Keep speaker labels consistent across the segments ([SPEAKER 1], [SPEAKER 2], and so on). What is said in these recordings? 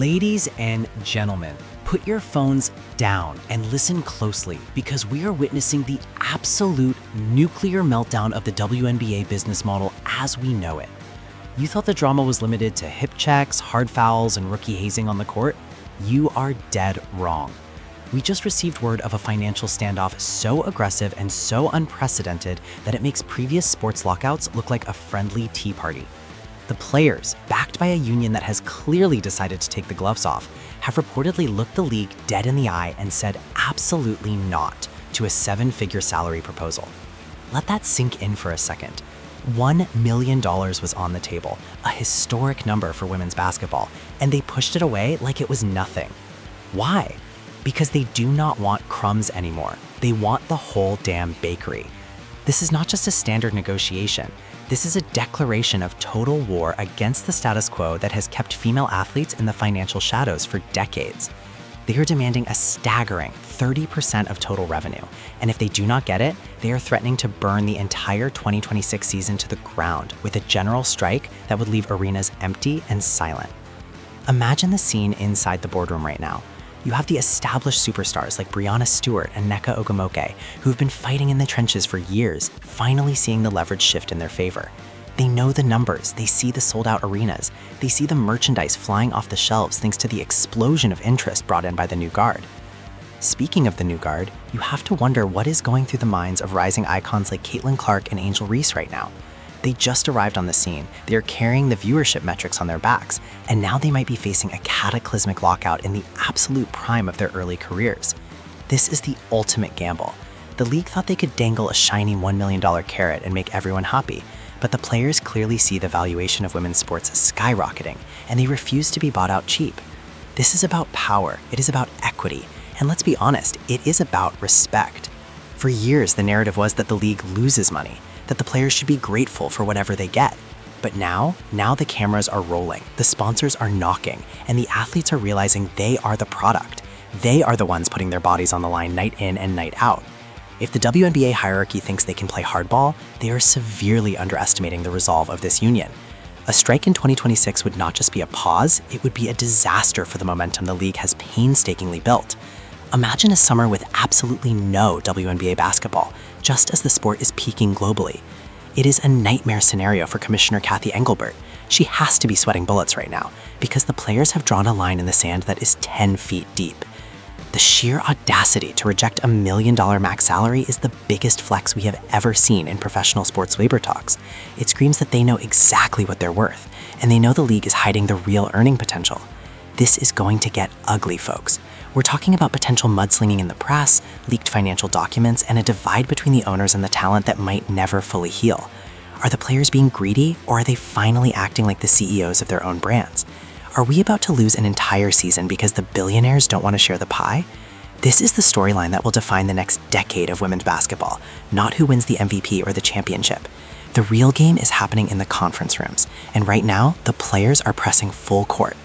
[SPEAKER 1] Ladies and gentlemen, put your phones down and listen closely because we are witnessing the absolute nuclear meltdown of the WNBA business model as we know it. You thought the drama was limited to hip checks, hard fouls, and rookie hazing on the court? You are dead wrong. We just received word of a financial standoff so aggressive and so unprecedented that it makes previous sports lockouts look like a friendly tea party. The players, backed by a union that has clearly decided to take the gloves off, have reportedly looked the league dead in the eye and said absolutely not to a seven-figure salary proposal. Let that sink in for a second. $1 million was on the table, a historic number for women's basketball, and they pushed it away like it was nothing. Why? Because they do not want crumbs anymore. They want the whole damn bakery. This is not just a standard negotiation. This is a declaration of total war against the status quo that has kept female athletes in the financial shadows for decades. They are demanding a staggering 30% of total revenue, and if they do not get it, they are threatening to burn the entire 2026 season to the ground with a general strike that would leave arenas empty and silent. Imagine the scene inside the boardroom right now. You have the established superstars like Breanna Stewart and Nneka Ogwumike, who've been fighting in the trenches for years, finally seeing the leverage shift in their favor. They know the numbers, they see the sold-out arenas, they see the merchandise flying off the shelves thanks to the explosion of interest brought in by the new guard. Speaking of the new guard, you have to wonder what is going through the minds of rising icons like Caitlin Clark and Angel Reese right now. They just arrived on the scene, they are carrying the viewership metrics on their backs, and now they might be facing a cataclysmic lockout in the absolute prime of their early careers. This is the ultimate gamble. The league thought they could dangle a shiny $1 million carrot and make everyone happy, but the players clearly see the valuation of women's sports skyrocketing, and they refuse to be bought out cheap. This is about power, it is about equity, and let's be honest, it is about respect. For years, the narrative was that the league loses money, that the players should be grateful for whatever they get. But now the cameras are rolling, the sponsors are knocking, and the athletes are realizing they are the product. They are the ones putting their bodies on the line night in and night out. If the WNBA hierarchy thinks they can play hardball, they are severely underestimating the resolve of this union. A strike in 2026 would not just be a pause, it would be a disaster for the momentum the league has painstakingly built. Imagine a summer with absolutely no WNBA basketball, just as the sport is peaking globally. It is a nightmare scenario for Commissioner Cathy Engelbert. She has to be sweating bullets right now, because the players have drawn a line in the sand that is 10 feet deep. The sheer audacity to reject $1 million max salary is the biggest flex we have ever seen in professional sports labor talks. It screams that they know exactly what they're worth, and they know the league is hiding the real earning potential. This is going to get ugly, folks. We're talking about potential mudslinging in the press, leaked financial documents, and a divide between the owners and the talent that might never fully heal. Are the players being greedy, or are they finally acting like the CEOs of their own brands? Are we about to lose an entire season because the billionaires don't want to share the pie? This is the storyline that will define the next decade of women's basketball, not who wins the MVP or the championship. The real game is happening in the conference rooms, and right now, the players are pressing full court.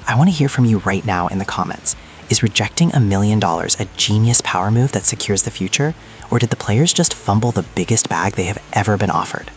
[SPEAKER 1] I want to hear from you right now in the comments. Is rejecting $1 million a genius power move that secures the future, or did the players just fumble the biggest bag they have ever been offered?